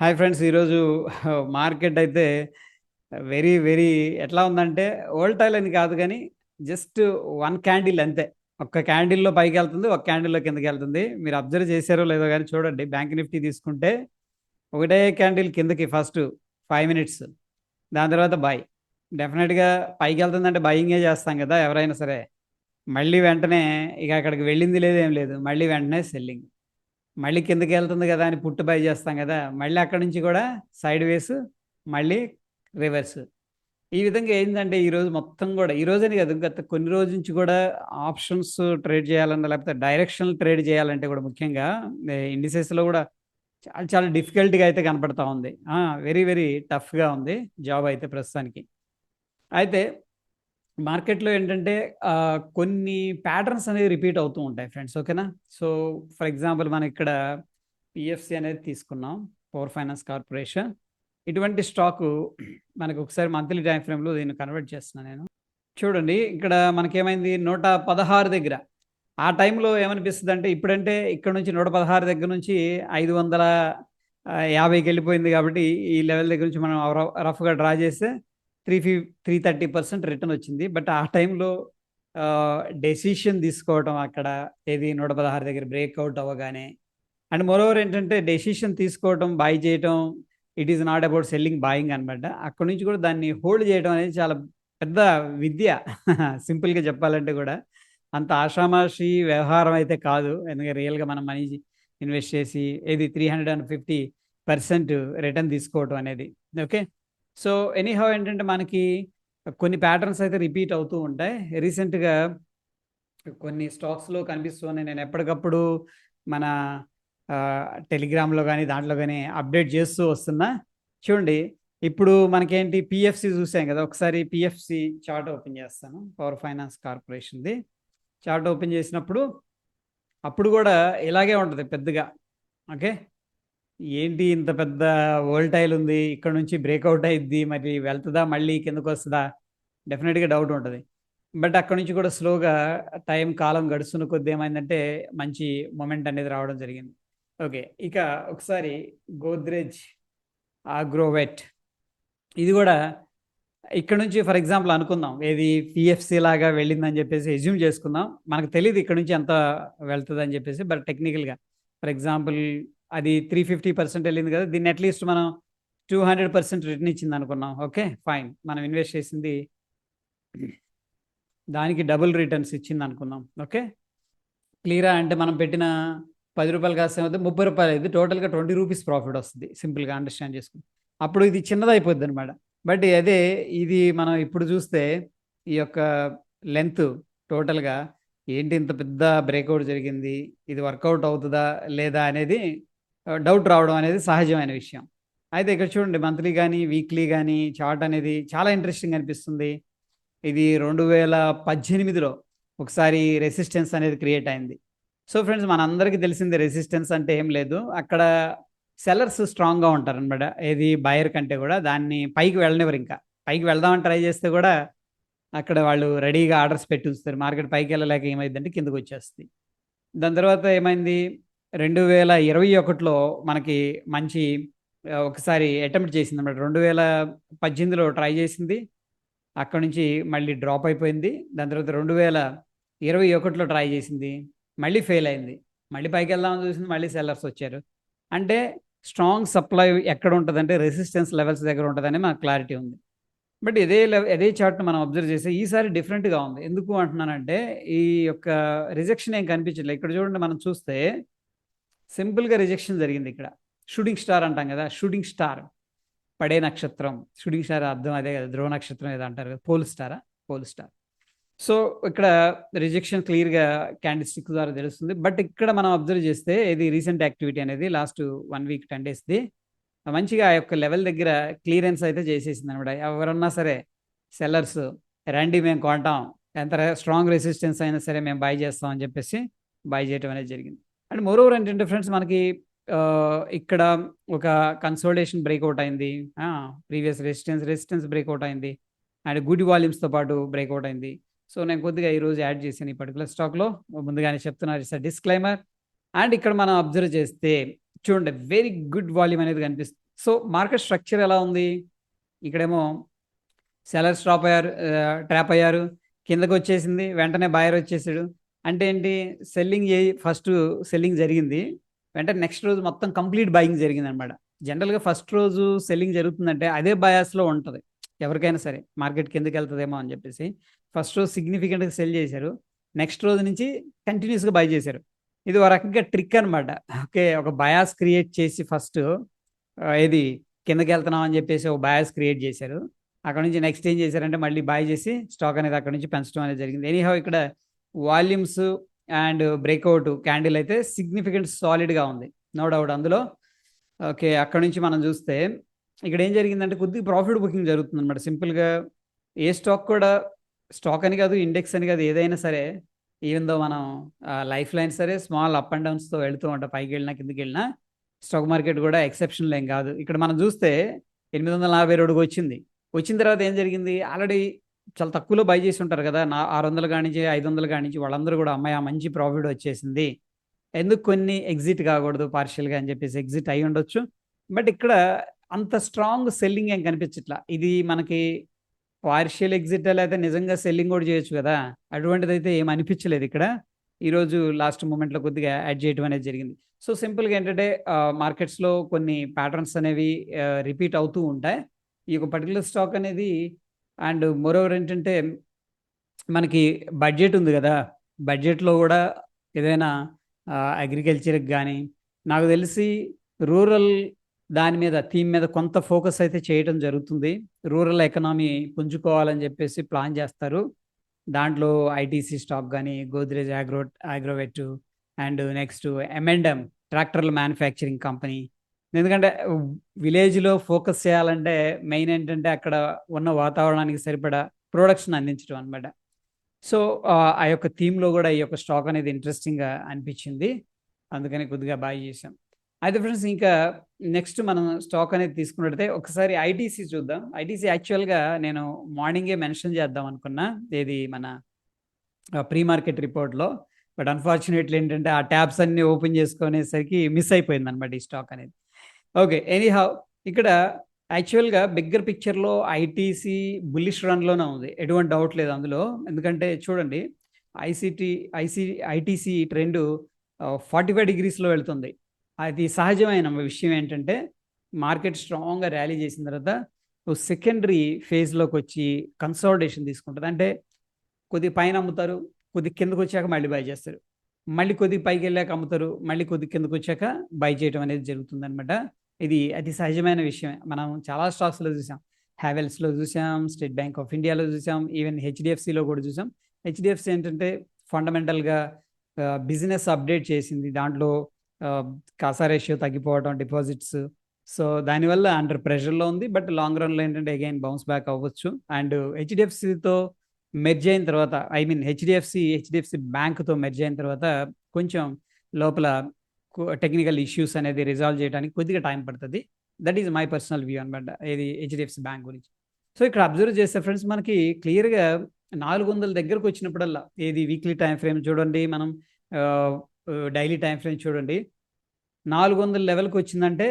Hi friends. ఈరోజు market అయితే very very ఎట్లా ఉందంటే వోల్టైల్ అని కాదు కానీ జస్ట్ వన్ క్యాండిల్ అంతే. ఒక్క క్యాండిల్లో పైకి వెళ్తుంది, ఒక క్యాండిల్లో కిందకి వెళ్తుంది. మీరు అబ్జర్వ్ చేశారో లేదో కానీ చూడండి, బ్యాంక్ నిఫ్టీ తీసుకుంటే ఒకటే క్యాండిల్ కిందకి ఫస్ట్ 5 మినిట్స్, దాని తర్వాత బై. డెఫినెట్గా పైకి వెళ్తుందంటే బయింగే చేస్తాం కదా ఎవరైనా సరే. మళ్ళీ వెంటనే ఇక అక్కడికి వెళ్ళింది లేదు, ఏం లేదు, మళ్ళీ వెంటనే సెల్లింగ్. మళ్ళీ కిందకి వెళ్తుంది కదా అని పుట్టు బై చేస్తాం కదా, మళ్ళీ అక్కడి నుంచి కూడా సైడ్ వేస్, మళ్ళీ రివర్స్. ఈ విధంగా ఏంటంటే ఈరోజు మొత్తం కూడా, ఈ రోజని కాదు గత కొన్ని రోజుల నుంచి కూడా ఆప్షన్స్ ట్రేడ్ చేయాలన్నా లేకపోతే డైరెక్షనల్ ట్రేడ్ చేయాలంటే కూడా ముఖ్యంగా ఇండిసెస్లో కూడా చాలా చాలా డిఫికల్ట్గా అయితే కనపడతా ఉంది. వెరీ వెరీ టఫ్గా ఉంది జాబ్ అయితే ప్రస్తుతానికి. అయితే మార్కెట్లో ఏంటంటే కొన్ని ప్యాటర్న్స్ అనేవి రిపీట్ అవుతూ ఉంటాయి ఫ్రెండ్స్, ఓకేనా. సో ఫర్ ఎగ్జాంపుల్ మనం ఇక్కడ పిఎఫ్సి అనేది తీసుకున్నాం, పవర్ ఫైనాన్స్ కార్పొరేషన్. ఇటువంటి స్టాకు మనకు ఒకసారి మంత్లీ టైం ఫ్రేమ్లో దీన్ని కన్వర్ట్ చేస్తున్నాను నేను. చూడండి ఇక్కడ మనకేమైంది, 116 దగ్గర. ఆ టైంలో ఏమనిపిస్తుంది అంటే, ఇప్పుడంటే ఇక్కడ నుంచి 116 దగ్గర నుంచి 550కి వెళ్ళిపోయింది కాబట్టి ఈ లెవెల్ దగ్గర నుంచి మనం రఫ్గా డ్రా చేస్తే 330% రిటర్న్ వచ్చింది. బట్ ఆ టైంలో డెసిషన్ తీసుకోవటం అక్కడ ఏది 116 దగ్గర బ్రేక్అవుట్ అవ్వగానే. అండ్ మోరోవర్ ఏంటంటే డెసిషన్ తీసుకోవటం, బై చేయటం, it is not about selling buying అనమాట. అక్కడి నుంచి కూడా దాన్ని హోల్డ్ చేయడం అనేది చాలా పెద్ద విద్య. సింపుల్గా చెప్పాలంటే కూడా అంత ఆషామాషి వ్యవహారం అయితే కాదు. ఎందుకంటే రియల్గా మనం మనీ ఇన్వెస్ట్ చేసి ఏది 350% రిటర్న్ తీసుకోవటం అనేది, ఓకే. సో ఎనీహౌ ఏంటంటే మనకి కొన్ని ప్యాటర్న్స్ అయితే రిపీట్ అవుతూ ఉంటాయి. రీసెంట్గా కొన్ని స్టాక్స్లో కనిపిస్తున్నాయి. నేను ఎప్పటికప్పుడు మన టెలిగ్రామ్లో కానీ దాంట్లో కానీ అప్డేట్ చేస్తూ వస్తున్నా. చూడండి ఇప్పుడు మనకేంటి పిఎఫ్సి చూసాం కదా, ఒకసారి పిఎఫ్సి చార్ట్ ఓపెన్ చేస్తాను, పవర్ ఫైనాన్స్ కార్పొరేషన్ది చార్ట్ ఓపెన్ చేసినప్పుడు అప్పుడు కూడా ఇలాగే ఉంటుంది పెద్దగా, ఓకే. ఏంటి ఇంత పెద్ద వోల్టైల్ ఉంది, ఇక్కడ నుంచి బ్రేక్అవుట్ అయ్యిద్ది, మరి వెళ్తుందా మళ్ళీ కిందకు వస్తుందా, డెఫినెట్గా డౌట్ ఉంటుంది. బట్ అక్కడ నుంచి కూడా స్లోగా టైం కాలం గడుస్తున్న కొద్ది ఏమైందంటే మంచి మూమెంట్ అనేది రావడం జరిగింది, ఓకే. ఇక ఒకసారి గోద్రేజ్ ఆగ్రోవెట్, ఇది కూడా ఇక్కడ నుంచి ఫర్ ఎగ్జాంపుల్ అనుకుందాం, ఏది పిఎఫ్సి లాగా వెళ్ళిందని చెప్పేసి ఎజ్యూమ్ చేసుకుందాం. మనకు తెలియదు ఇక్కడ నుంచి ఎంత వెళ్తుంది అని చెప్పేసి, బట్ టెక్నికల్గా ఫర్ ఎగ్జాంపుల్ అది 350% వెళ్ళింది కదా, దీన్ని అట్లీస్ట్ మనం 200% రిటర్న్ ఇచ్చింది అనుకున్నాం, ఓకే ఫైన్. మనం ఇన్వెస్ట్ చేసింది దానికి డబుల్ రిటర్న్స్ ఇచ్చింది అనుకుందాం, ఓకే క్లియరా. అంటే మనం పెట్టిన 10 రూపాయలు కాస్త 30 రూపాయలు అయింది, టోటల్గా 20 రూపీస్ ప్రాఫిట్ వస్తుంది, సింపుల్గా అండర్స్టాండ్ చేసుకుని. అప్పుడు ఇది చిన్నదైపోద్ది అనమాట. బట్ అదే ఇది మనం ఇప్పుడు చూస్తే ఈ యొక్క లెంత్ టోటల్గా ఏంటి ఇంత పెద్ద బ్రేక్అవుట్ జరిగింది, ఇది వర్కౌట్ అవుతుందా లేదా అనేది డౌట్ రావడం అనేది సహజమైన విషయం. అయితే ఇక్కడ చూడండి మంత్లీ కానీ వీక్లీ కానీ చార్ట్ అనేది చాలా ఇంట్రెస్టింగ్ అనిపిస్తుంది. ఇది 2018లో ఒకసారి రెసిస్టెన్స్ అనేది క్రియేట్ అయింది. సో ఫ్రెండ్స్ మనందరికీ తెలిసింది రెసిస్టెన్స్ అంటే ఏం లేదు, అక్కడ సెల్లర్స్ స్ట్రాంగ్గా ఉంటారు అనమాట, ఏది బయర్ కంటే కూడా. దాన్ని పైకి వెళ్ళనివ్వరు, ఇంకా పైకి వెళ్దామని ట్రై చేస్తే కూడా అక్కడ వాళ్ళు రెడీగా ఆర్డర్స్ పెట్టి ఉంచుతారు. మార్కెట్ పైకి వెళ్ళలేక ఏమైందంటే కిందకు వచ్చేస్తుంది. దాని తర్వాత ఏమైంది, 2021లో మనకి మంచి ఒకసారి అటెంప్ట్ చేసింది అనమాట. 2018లో ట్రై చేసింది, అక్కడ నుంచి మళ్ళీ డ్రాప్ అయిపోయింది. దాని తర్వాత 2021లో ట్రై చేసింది, మళ్ళీ ఫెయిల్ అయింది. మళ్ళీ పైకి వెళ్దామని చూసింది, మళ్ళీ సెల్లర్స్ వచ్చారు. అంటే స్ట్రాంగ్ సప్లై ఎక్కడ ఉంటుందంటే రెసిస్టెన్స్ లెవెల్స్ దగ్గర ఉంటుందని మనకు క్లారిటీ ఉంది. బట్ ఇదే చార్ట్ను మనం అబ్జర్వ్ చేస్తే ఈసారి డిఫరెంట్గా ఉంది. ఎందుకు అంటున్నానంటే ఈ యొక్క రిజెక్షన్ ఏం కనిపించట్లేదు. ఇక్కడ చూడండి, మనం చూస్తే సింపుల్గా రిజెక్షన్ జరిగింది ఇక్కడ. షూటింగ్ స్టార్ అంటాం కదా, షూటింగ్ స్టార్ పడే నక్షత్రం, షూటింగ్ స్టార్ అర్థం అదే కదా, ధ్రువ నక్షత్రం ఏదో అంటారు కదా, పోల్ స్టారా, పోల్ స్టార్. సో ఇక్కడ రిజెక్షన్ క్లియర్గా క్యాండిల్స్టిక్ ద్వారా తెలుస్తుంది. బట్ ఇక్కడ మనం అబ్జర్వ్ చేస్తే ఇది రీసెంట్ యాక్టివిటీ అనేది లాస్ట్ 1 వీక్ 10 డేస్ది మంచిగా ఆ యొక్క లెవెల్ దగ్గర క్లియరెన్స్ అయితే చేసేసింది అనమాట. ఎవరన్నా సరే సెల్లర్స్ రండి మేము కొంటాం, ఎంత స్ట్రాంగ్ రెసిస్టెన్స్ అయినా సరే మేము బై చేస్తాం అని చెప్పేసి బై చేయడం అనేది జరిగింది. అండ్ మోరోవర్ ఏంటంటే ఫ్రెండ్స్ మనకి ఇక్కడ ఒక కన్సోలిడేషన్ బ్రేక్అవుట్ అయింది, ప్రీవియస్ రెసిస్టెన్స్ బ్రేక్అవుట్ అయింది, అండ్ గుడ్ వాల్యూమ్స్తో పాటు బ్రేక్అవుట్ అయింది. సో నేను కొద్దిగా ఈరోజు యాడ్ చేశాను ఈ పర్టికులర్ స్టాక్లో, ముందుగానే చెప్తున్నారు, డిస్క్లైమర్. అండ్ ఇక్కడ మనం అబ్జర్వ్ చేస్తే చూడండి వెరీ గుడ్ వాల్యూమ్ అనేది సో మార్కెట్ స్ట్రక్చర్ ఎలా ఉంది? ఇక్కడేమో సెలర్స్ ట్రాప్ అయ్యారు, కిందకు వచ్చేసింది, వెంటనే బయర్ వచ్చేసాడు. అంటే ఏంటి? ఫస్ట్ సెల్లింగ్ జరిగింది, వెంటనే నెక్స్ట్ రోజు మొత్తం కంప్లీట్ బయింగ్ జరిగింది అనమాట. జనరల్గా ఫస్ట్ రోజు సెల్లింగ్ జరుగుతుందంటే అదే బయాస్లో ఉంటుంది ఎవరికైనా సరే, మార్కెట్ కిందకి వెళ్తుందేమో అని చెప్పేసి ఫస్ట్ రోజు సిగ్నిఫికెంట్గా సెల్ చేశారు, నెక్స్ట్ రోజు నుంచి కంటిన్యూస్గా బై చేశారు. ఇది ఒక రకంగా ట్రిక్ అనమాట. ఓకే, ఒక బయాస్ క్రియేట్ చేసి ఫస్ట్ ఏది కిందకి వెళ్తున్నాం అని చెప్పేసి ఒక బయాస్ క్రియేట్ చేశారు. అక్కడ నుంచి నెక్స్ట్ ఏం చేశారంటే మళ్ళీ బై చేసి స్టాక్ అనేది అక్కడ నుంచి పెంచడం అనేది జరిగింది. ఎనీహౌ ఇక్కడ వాల్యూమ్స్ అండ్ బ్రేక్అవుట్ క్యాండిల్ అయితే సిగ్నిఫికెంట్ సాలిడ్గా ఉంది, నో డౌట్ అందులో. ఓకే, అక్కడ నుంచి మనం చూస్తే ఇక్కడ ఏం జరిగిందంటే కొద్దిగా ప్రాఫిట్ బుకింగ్ జరుగుతుంది అనమాట. సింపుల్గా ఏ స్టాక్ కూడా, స్టాక్ అని కాదు, ఇండెక్స్ అని కాదు, ఏదైనా సరే, ఈవెన్ దో మనం లైఫ్ లైన్ సరే స్మాల్ అప్ అండ్ డౌన్స్తో వెళుతూ ఉంటాం, పైకి వెళ్ళినా కిందకి వెళ్ళినా. స్టాక్ మార్కెట్ కూడా ఎక్సెప్షనల్ ఏం కాదు. ఇక్కడ మనం చూస్తే 842 వచ్చిన తర్వాత ఏం జరిగింది? ఆల్రెడీ చాలా తక్కువలో బై చేసి ఉంటారు కదా, 600 కానించి 500 కానించి వాళ్ళందరూ కూడా అమ్మాయి మంచి ప్రాఫిట్ వచ్చేసింది, ఎందుకు కొన్ని ఎగ్జిట్ కాకూడదు పార్షియల్గా అని చెప్పేసి ఎగ్జిట్ అయి ఉండొచ్చు. బట్ ఇక్కడ అంత స్ట్రాంగ్ సెల్లింగ్ ఏం కనిపించట్లా. ఇది మనకి పార్షియల్ ఎగ్జిట్ అయితే నిజంగా సెల్లింగ్ కూడా చేయొచ్చు కదా, అటువంటిది అయితే ఏం అనిపించలేదు ఇక్కడ. ఈరోజు లాస్ట్ మూమెంట్లో కొద్దిగా యాడ్ చేయడం అనేది జరిగింది. సో సింపుల్గా ఏంటంటే మార్కెట్స్లో కొన్ని ప్యాటర్న్స్ అనేవి రిపీట్ అవుతూ ఉంటాయి. ఈ యొక్క పర్టికులర్ స్టాక్ అనేది, అండ్ మోరోవర్ ఏంటంటే మనకి బడ్జెట్ ఉంది కదా, బడ్జెట్లో కూడా ఏదైనా అగ్రికల్చర్కి కానీ, నాకు తెలిసి రూరల్ దాని మీద థీమ్ మీద కొంత ఫోకస్ అయితే చేయడం జరుగుతుంది. రూరల్ ఎకనామీ పుంజుకోవాలని చెప్పేసి ప్లాన్ చేస్తారు. దాంట్లో ఐటీసీ స్టాక్ కానీ, Godrej Agrovet and next M&M ట్రాక్టర్ల మ్యానుఫ్యాక్చరింగ్ కంపెనీ. ఎందుకంటే విలేజ్లో ఫోకస్ చేయాలంటే మెయిన్ ఏంటంటే అక్కడ ఉన్న వాతావరణానికి సరిపడా ప్రొడక్షన్ అందించడం అనమాట. సో ఆ యొక్క థీమ్లో కూడా ఈ యొక్క స్టాక్ అనేది ఇంట్రెస్టింగ్గా అనిపించింది, అందుకని కొద్దిగా బాయ్ చేసాం. అయితే ఫ్రెండ్స్, ఇంకా నెక్స్ట్ మనం స్టాక్ అనేది తీసుకున్నట్టయితే ఒకసారి ఐటీసీ చూద్దాం. ఐటీసీ యాక్చువల్గా నేను మార్నింగే మెన్షన్ చేద్దాం అనుకున్నా, ఏది మన ప్రీ మార్కెట్ రిపోర్ట్లో. బట్ అన్ఫార్చునేట్లీ ఏంటంటే ఆ ట్యాబ్స్ అన్ని ఓపెన్ చేసుకునేసరికి మిస్ అయిపోయింది అనమాట ఈ స్టాక్ అనేది. ఓకే, ఎనీహౌ ఇక్కడ యాక్చువల్గా బిగ్గర్ పిక్చర్లో ఐటీసీ బుల్లిష్ రన్లోనే ఉంది, ఎటువంటి డౌట్ లేదు అందులో. ఎందుకంటే చూడండి, ఐటీసీ ట్రెండ్ 45 degreesలో వెళ్తుంది. అది సహజమైన విషయం. ఏంటంటే మార్కెట్ స్ట్రాంగ్గా ర్యాలీ చేసిన తర్వాత సెకండరీ ఫేజ్లోకి వచ్చి కన్సాలిడేషన్ తీసుకుంటుంది. అంటే కొద్ది పైన అమ్ముతారు, కొద్ది కిందకు వచ్చాక మళ్ళీ బై చేస్తారు, మళ్ళీ కొద్ది పైకి వెళ్ళాక అమ్ముతారు, మళ్ళీ కొద్ది కిందకు వచ్చాక బై చేయడం అనేది జరుగుతుంది అనమాట. ఇది అతి సహజమైన విషయం. మనం చాలా స్టాక్స్లో చూసాం, హ్యావెల్స్లో చూసాం, స్టేట్ బ్యాంక్ ఆఫ్ ఇండియాలో చూసాం, ఈవెన్ హెచ్డిఎఫ్సిలో కూడా చూసాం. హెచ్డిఎఫ్సి ఏంటంటే ఫండమెంటల్గా బిజినెస్ అప్డేట్ చేసింది, దాంట్లో కాసా రేషియో తగ్గిపోవడం, డిపాజిట్స్, సో దానివల్ల అండర్ ప్రెషర్లో ఉంది. బట్ లాంగ్ రన్లో ఏంటంటే అగైన్ బౌన్స్ బ్యాక్ అవ్వచ్చు. అండ్ హెచ్డిఎఫ్సితో మెర్జ్ అయిన తర్వాత, హెచ్డిఎఫ్సి బ్యాంక్తో మెర్జ్ అయిన తర్వాత కొంచెం లోపల టెక్నికల్ ఇష్యూస్ అనేది రిజాల్వ్ చేయడానికి కొద్దిగా టైం పడుతుంది. That is my personal view అనమాట ఇది హెచ్డిఎఫ్సి బ్యాంక్ గురించి. సో ఇక్కడ అబ్జర్వ్ చేస్తే ఫ్రెండ్స్, మనకి క్లియర్గా 400 దగ్గరకు వచ్చినప్పుడల్లా, ఏది వీక్లీ టైం ఫ్రేమ్ చూడండి, మనం డైలీ టైం ఫ్రేమ్ చూడండి, 400 లెవెల్కి వచ్చిందంటే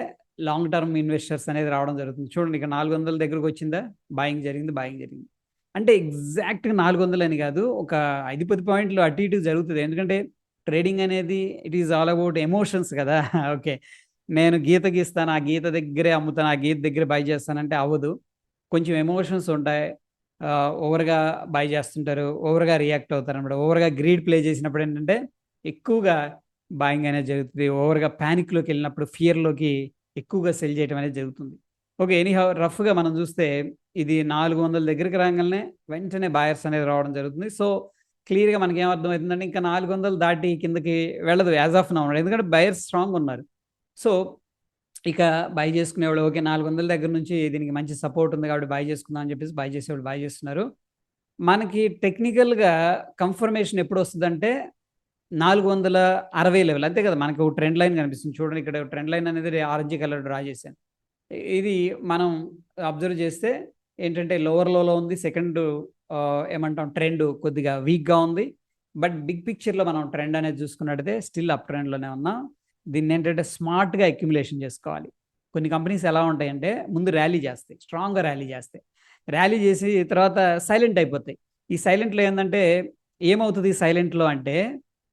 లాంగ్ టర్మ్ ఇన్వెస్టర్స్ అనేది రావడం జరుగుతుంది. చూడండి, ఇక్కడ 400 దగ్గరకు వచ్చిందా, బాయింగ్ జరిగింది. అంటే ఎగ్జాక్ట్గా 400 అని కాదు, ఒక 5-10 పాయింట్లు అటు ఇటు జరుగుతుంది. ఎందుకంటే ట్రేడింగ్ అనేది it is all about emotions కదా. ఓకే, నేను గీత గీస్తాను, ఆ గీత దగ్గరే అమ్ముతాను, ఆ గీత దగ్గరే బై చేస్తానంటే అవ్వదు. కొంచెం ఎమోషన్స్ ఉంటాయి, ఓవర్గా బై చేస్తుంటారు, ఓవర్గా రియాక్ట్ అవుతారు అనమాట. ఓవర్గా గ్రీడ్ ప్లే చేసినప్పుడు ఏంటంటే ఎక్కువగా బాయింగ్ అనేది జరుగుతుంది, ఓవర్గా ప్యానిక్లోకి వెళ్ళినప్పుడు, ఫియర్లోకి ఎక్కువగా సెల్ చేయడం అనేది జరుగుతుంది. ఓకే, ఎనీహౌ రఫ్గా మనం చూస్తే ఇది 400 దగ్గరికి రాగానే వెంటనే బాయర్స్ అనేది రావడం జరుగుతుంది. సో క్లియర్గా మనకి ఏమర్థమవుతుందంటే ఇంకా 400 దాటి కిందకి వెళ్ళదు యాజ్ ఆఫ్ నౌ, ఎందుకంటే బయర్స్ స్ట్రాంగ్ ఉన్నారు. సో ఇక బై చేసుకునేవాళ్ళు, ఓకే 400 దగ్గర నుంచి దీనికి మంచి సపోర్ట్ ఉంది కాబట్టి బై చేసుకుందాం అని చెప్పేసి బై చేసేవాళ్ళు బై చేస్తున్నారు. మనకి టెక్నికల్గా కన్ఫర్మేషన్ ఎప్పుడు వస్తుందంటే 460 లెవెల్, అంతే కదా. మనకి ఒక ట్రెండ్ లైన్ కనిపిస్తుంది చూడండి, ఇక్కడ ట్రెండ్ లైన్ అనేది ఆరెంజ్ కలర్ డ్రా చేశాను. ఇది మనం అబ్జర్వ్ చేస్తే ఏంటంటే లోవర్ లోలో ఉంది, సెకండ్ ఏమంటాం ట్రెండ్ కొద్దిగా వీక్గా ఉంది. బట్ బిగ్ పిక్చర్లో మనం ట్రెండ్ అనేది చూసుకున్నట్టయితే స్టిల్ అప్ ట్రెండ్లోనే ఉన్నాం. దీన్ని ఏంటంటే స్మార్ట్గా అక్యుములేషన్ చేసుకోవాలి. కొన్ని కంపెనీస్ ఎలా ఉంటాయంటే ముందు ర్యాలీ చేస్తాయి, స్ట్రాంగ్గా ర్యాలీ చేస్తాయి, ర్యాలీ చేసి తర్వాత సైలెంట్ అయిపోతాయి. ఈ సైలెంట్లో ఏంటంటే ఏమవుతుంది సైలెంట్లో అంటే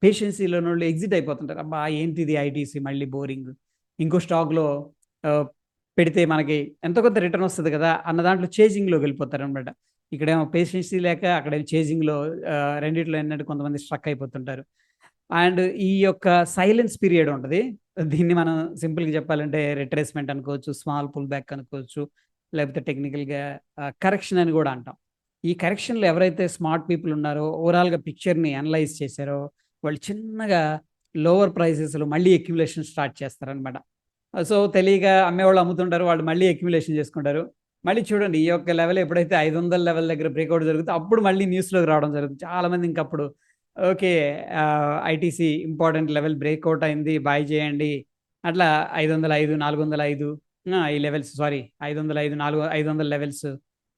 పేషెన్సీలో వాళ్ళు ఎగ్జిట్ అయిపోతుంటారు. అబ్బా ఏంటిది ఐటీసీ మళ్ళీ బోరింగ్, ఇంకో స్టాక్లో పెడితే మనకి ఎంతో కొంత రిటర్న్ వస్తుంది కదా అన్న దాంట్లో చేజింగ్లోకి వెళ్ళిపోతారు అనమాట. ఇక్కడేమో పేషెన్సీ లేక అక్కడేమో చేజింగ్లో, రెండిట్లో ఏంటంటే కొంతమంది స్ట్రక్ అయిపోతుంటారు. అండ్ ఈ యొక్క సైలెన్స్ పీరియడ్ ఉంటుంది, దీన్ని మనం సింపుల్గా చెప్పాలంటే రిట్రేస్మెంట్ అనుకోవచ్చు, స్మాల్ పుల్ బ్యాక్ అనుకోవచ్చు, లేకపోతే టెక్నికల్గా కరెక్షన్ అని కూడా అంటాం. ఈ కరెక్షన్లో ఎవరైతే స్మార్ట్ పీపుల్ ఉన్నారో, ఓవరాల్గా పిక్చర్ని అనలైజ్ చేశారో, వాళ్ళు చిన్నగా లోవర్ ప్రైసెస్లో మళ్ళీ అక్యుములేషన్ స్టార్ట్ చేస్తారనమాట. సో తెలియక అమ్మేవాళ్ళు అమ్ముతుంటారు, వాళ్ళు మళ్ళీ అక్యుములేషన్ చేసుకుంటారు. మళ్ళీ చూడండి ఈ యొక్క లెవెల్ ఎప్పుడైతే 500 లెవెల్ దగ్గర బ్రేక్అవుట్ జరుగుతుందో అప్పుడు మళ్ళీ న్యూస్లోకి రావడం జరుగుతుంది. చాలామంది ఇంకప్పుడు okay ITC important level breakout అయింది, బై చేయండి, అట్లా 505, 405 ఈ లెవెల్స్, సారీ 505, 500 లెవెల్స్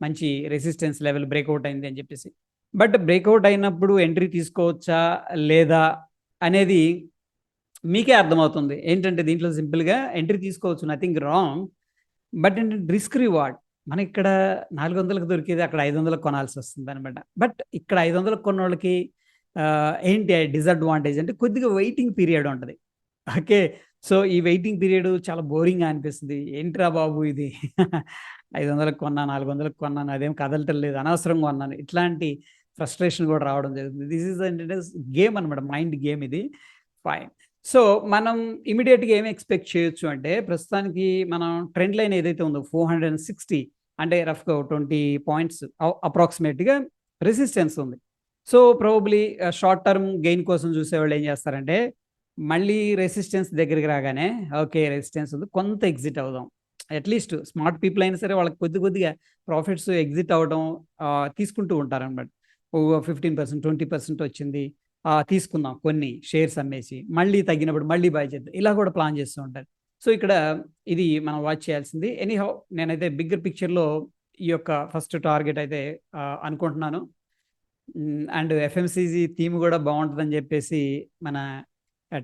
మంచి రెసిస్టెన్స్ లెవెల్ బ్రేక్అవుట్ అయింది అని చెప్పేసి. బట్ బ్రేక్అవుట్ అయినప్పుడు ఎంట్రీ తీసుకోవచ్చా లేదా అనేది మీకే అర్థమవుతుంది. ఏంటంటే దీంట్లో సింపుల్గా ఎంట్రీ తీసుకోవచ్చు, నథింగ్ రాంగ్. బట్ ఏంటంటే రిస్క్ రివార్డ్, మన ఇక్కడ 400లకు దొరికేది అక్కడ 500లకు కొనాల్సి వస్తుంది అనమాట. బట్ ఇక్కడ 500లకు కొన్న వాళ్ళకి ఏంటి డిసడ్వాంటేజ్ అంటే కొద్దిగా వెయిటింగ్ పీరియడ్ ఉంటుంది. ఓకే, సో ఈ వెయిటింగ్ పీరియడ్ చాలా బోరింగ్గా అనిపిస్తుంది. ఏంట్రా బాబు ఇది 500లకు కొన్నా, 400లకు కొన్నాను, అదేం కదలటం లేదు, అనవసరంగా కొన్నాను, ఇట్లాంటి ఫ్రస్ట్రేషన్ కూడా రావడం జరుగుతుంది. దిస్ ఈజ్ ఏంటంటే గేమ్ అనమాట, మైండ్ గేమ్ ఇది. ఫైన్. సో మనం ఇమీడియట్గా ఏమి ఎక్స్పెక్ట్ చేయొచ్చు అంటే ప్రస్తుతానికి మనం ట్రెండ్ లైన్ ఏదైతే ఉందో 460 అంటే రఫ్గా 20 పాయింట్స్ అప్రాక్సిమేట్గా రెసిస్టెన్స్ ఉంది. So probably short term gain కోసం చూసేవాళ్ళు ఏం చేస్తారంటే మళ్ళీ రెసిస్టెన్స్ దగ్గరికి రాగానే ఓకే రెసిస్టెన్స్ ఉంది, కొంత ఎగ్జిట్ అవుదాం. అట్లీస్ట్ స్మార్ట్ పీపుల్ అయినా సరే వాళ్ళకి కొద్దిగా ప్రాఫిట్స్ ఎగ్జిట్ అవ్వడం తీసుకుంటూ ఉంటారనమాట. 15%, 20% వచ్చింది, తీసుకుందాం కొన్ని షేర్స్ అమ్మేసి, మళ్ళీ తగ్గినప్పుడు మళ్ళీ బై చేద్దాం, ఇలా కూడా ప్లాన్ చేస్తూ ఉంటారు. సో ఇక్కడ ఇది మనం వాచ్ చేయాల్సింది. ఎనీహౌ నేనైతే బిగ్గర్ పిక్చర్లో ఈ యొక్క ఫస్ట్ టార్గెట్ అయితే అనుకుంటున్నాను. అండ్ ఎఫ్ఎంసీజీ థీమ్ కూడా బాగుంటుందని చెప్పేసి మన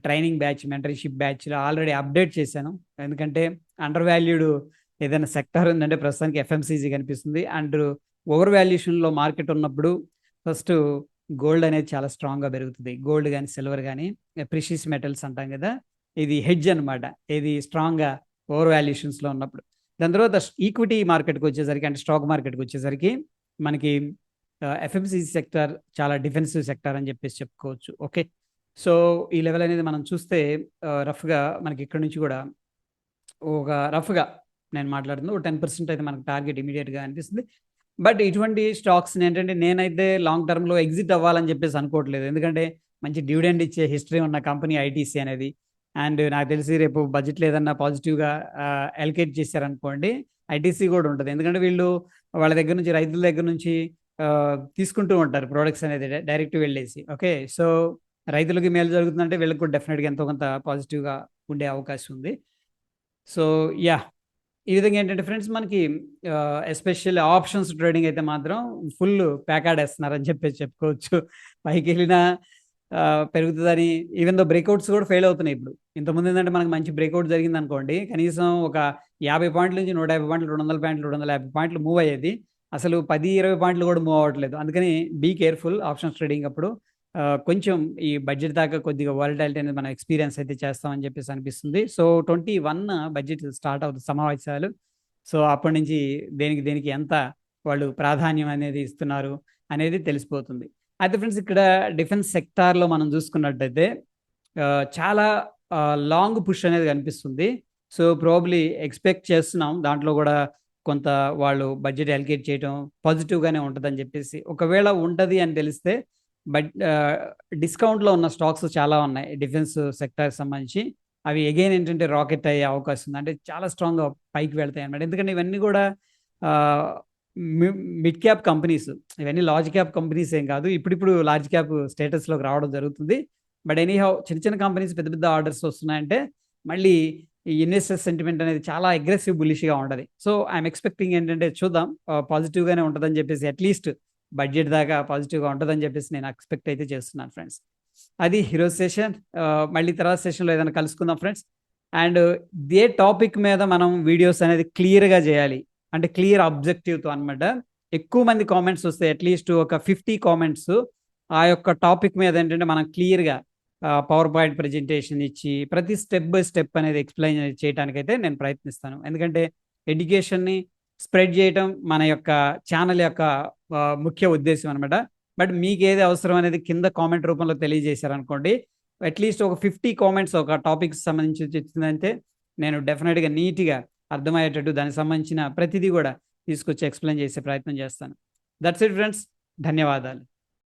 ట్రైనింగ్ బ్యాచ్, మెంటర్షిప్ బ్యాచ్లో ఆల్రెడీ అప్డేట్ చేశాను. ఎందుకంటే అండర్ వాల్యూడ్ ఏదైనా సెక్టర్ ఉందంటే ప్రస్తుతానికి ఎఫ్ఎంసీజీ కనిపిస్తుంది. అండ్ ఓవర్ వాల్యుయేషన్లో మార్కెట్ ఉన్నప్పుడు ఫస్ట్ గోల్డ్ అనేది చాలా స్ట్రాంగ్గా పెరుగుతుంది. గోల్డ్ కానీ సిల్వర్ కానీ ప్రిషియస్ మెటల్స్ అంటాం కదా, ఇది హెడ్జ్ అనమాట, ఇది స్ట్రాంగ్గా ఓవర్ వాల్యుయేషన్స్లో ఉన్నప్పుడు. దాని తర్వాత ఈక్విటీ మార్కెట్కి వచ్చేసరికి అంటే స్టాక్ మార్కెట్కి వచ్చేసరికి మనకి ఎఫ్ఎంసీజీ సెక్టర్ చాలా డిఫెన్సివ్ సెక్టర్ అని చెప్పేసి చెప్పుకోవచ్చు. ఓకే, సో ఈ లెవెల్ అనేది మనం చూస్తే రఫ్గా మనకి ఇక్కడ నుంచి కూడా ఒక రఫ్గా నేను మాట్లాడుతుంది ఒక 10% అయితే మనకు టార్గెట్ ఇమీడియట్గా అనిపిస్తుంది. బట్ ఇటువంటి స్టాక్స్ని ఏంటంటే నేనైతే లాంగ్ టర్మ్లో ఎగ్జిట్ అవ్వాలని చెప్పేసి అనుకోవట్లేదు. ఎందుకంటే మంచి డివిడెండ్ ఇచ్చే హిస్టరీ ఉన్న కంపెనీ ఐటీసీ అనేది. అండ్ నాకు తెలిసి రేపు బడ్జెట్లో ఏదన్నా పాజిటివ్గా అలొకేట్ చేశారనుకోండి ఐటీసీ కూడా ఉంటుంది. ఎందుకంటే వీళ్ళు వాళ్ళ దగ్గర నుంచి, రైతుల దగ్గర నుంచి తీసుకుంటూ ఉంటారు ప్రొడక్ట్స్ అనేది డైరెక్ట్ వెళ్ళేసి. ఓకే, సో రైతులకి మేలు జరుగుతుందంటే వీళ్ళకి కూడా డెఫినెట్గా ఎంతో కొంత పాజిటివ్గా ఉండే అవకాశం ఉంది. సో యా, ఈ విధంగా ఏంటంటే ఫ్రెండ్స్ మనకి ఎస్పెషల్లీ ఆప్షన్స్ ట్రేడింగ్ అయితే మాత్రం ఫుల్ ప్యాకాడేస్తున్నారని చెప్పేసి చెప్పుకోవచ్చు. పైకి వెళ్ళినా పెరుగుతుందని, ఈవెన్ దో బ్రేక్అవుట్స్ కూడా ఫెయిల్ అవుతున్నాయి ఇప్పుడు. ఇంతకుముందు ఏంటంటే మనకి మంచి బ్రేక్అవుట్ జరిగింది అనుకోండి, కనీసం ఒక 50 పాయింట్ల నుంచి 150 పాయింట్లు, 200 పాయింట్లు, 250 పాయింట్లు మూవ్ అయ్యేది. అసలు 10-20 పాయింట్లు కూడా మూవ్ అవ్వట్లేదు. అందుకని బీ కేర్ఫుల్ ఆప్షన్స్ ట్రేడింగ్ అప్పుడు. కొంచెం ఈ బడ్జెట్ దాకా కొద్దిగా వాలటాలిటీ అనేది మనం ఎక్స్పీరియన్స్ అయితే చేస్తామని చెప్పేసి అనిపిస్తుంది. సో 21 బడ్జెట్ స్టార్ట్ అవుతుంది సమావేశాలు. సో అప్పటి నుంచి దేనికి ఎంత వాళ్ళు ప్రాధాన్యం అనేది ఇస్తున్నారు అనేది తెలిసిపోతుంది. అయితే ఫ్రెండ్స్ ఇక్కడ డిఫెన్స్ సెక్టార్లో మనం చూసుకున్నట్టయితే చాలా లాంగ్ పుష్ అనేది కనిపిస్తుంది. సో ప్రాబబ్లీ ఎక్స్పెక్ట్ చేస్తున్నాం దాంట్లో కూడా కొంత వాళ్ళు బడ్జెట్ అలొకేట్ చేయడం పాజిటివ్గానే ఉంటుందని చెప్పేసి. ఒకవేళ ఉంటుంది అని తెలిస్తే డిస్కౌంట్లో ఉన్న స్టాక్స్ చాలా ఉన్నాయి డిఫెన్స్ సెక్టార్కి సంబంధించి. అవి అగైన్ ఏంటంటే రాకెట్ అయ్యే అవకాశం ఉంది, అంటే చాలా స్ట్రాంగ్గా పైకి వెళ్తాయి అన్నమాట. ఎందుకంటే ఇవన్నీ కూడా మిడ్ క్యాప్ కంపెనీస్, ఇవన్నీ లార్జ్ క్యాప్ కంపెనీస్ ఏం కాదు, ఇప్పుడు లార్జ్ క్యాప్ స్టేటస్లోకి రావడం జరుగుతుంది. బట్ ఎనీహౌ చిన్న కంపెనీస్ పెద్ద ఆర్డర్స్ వస్తున్నాయంటే మళ్ళీ ఈ ఇన్వెస్టర్ సెంటిమెంట్ అనేది చాలా అగ్రెసివ్ బులిష్గా ఉంటుంది. సో ఐఎమ్ ఎక్స్పెక్టింగ్ ఏంటంటే చూద్దాం పాజిటివ్గానే ఉంటుందని చెప్పేసి, అట్లీస్ట్ బడ్జెట్ దాకా పాజిటివ్గా ఉంటుందని చెప్పేసి నేను ఎక్స్పెక్ట్ అయితే చేస్తున్నాను ఫ్రెండ్స్. అది ఈరోజు సెషన్. మళ్ళీ తర్వాత సెషన్లో ఏదైనా కలుసుకుందాం ఫ్రెండ్స్. అండ్ ఏ టాపిక్ మీద మనం వీడియోస్ అనేది క్లియర్గా చేయాలి అంటే క్లియర్ అబ్జెక్టివ్తో అనమాట. ఎక్కువ మంది కామెంట్స్ వస్తాయి, అట్లీస్ట్ ఒక 50 కామెంట్స్ ఆ యొక్క టాపిక్ మీద ఏంటంటే మనం క్లియర్గా పవర్ పాయింట్ ప్రజెంటేషన్ ఇచ్చి ప్రతి స్టెప్ బై స్టెప్ అనేది ఎక్స్ప్లెయిన్ చేయడానికైతే నేను ప్రయత్నిస్తాను. ఎందుకంటే ఎడ్యుకేషన్ని స్ప్రెడ్ చేయటం మన యొక్క ఛానల్ యొక్క ముఖ్య ఉద్దేశం అనమాట. బట్ మీకు ఏది అవసరం అనేది కింద కామెంట్ రూపంలో తెలియజేశారనుకోండి, అట్లీస్ట్ ఒక 50 కామెంట్స్ ఒక టాపిక్ సంబంధించి వచ్చిందంటే నేను డెఫినెట్గా నీట్గా అర్థమయ్యేటట్టు దానికి సంబంధించిన ప్రతిదీ కూడా తీసుకొచ్చి ఎక్స్ప్లెయిన్ చేసే ప్రయత్నం చేస్తాను. దట్స్ ఇట్ ఫ్రెండ్స్, ధన్యవాదాలు.